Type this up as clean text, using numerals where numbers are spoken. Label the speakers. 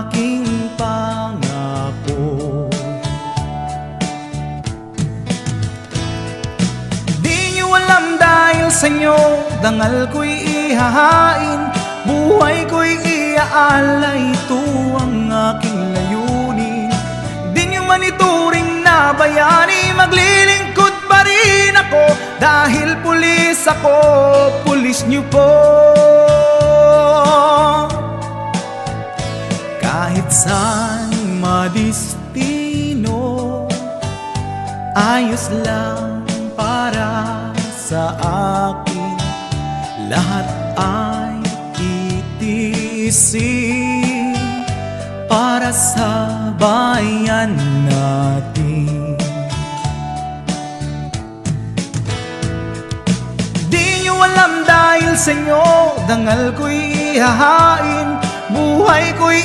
Speaker 1: aking pangako. Di nyo alam dahil sa inyo, dangal ko'y ihahain, buhay ko'y iaalay, ito ang aking layunin. Di nyo man ituring na bayani, maglilingkod pa rin ako, dahil pulis ako, pulis nyo po. Kahit saan madistino, ayos lang para sa akin, lahat ay titiisin para sa bayan natin. Di nyo alam dahil sa inyo, dangal ko'y ihahain, buhay ko'y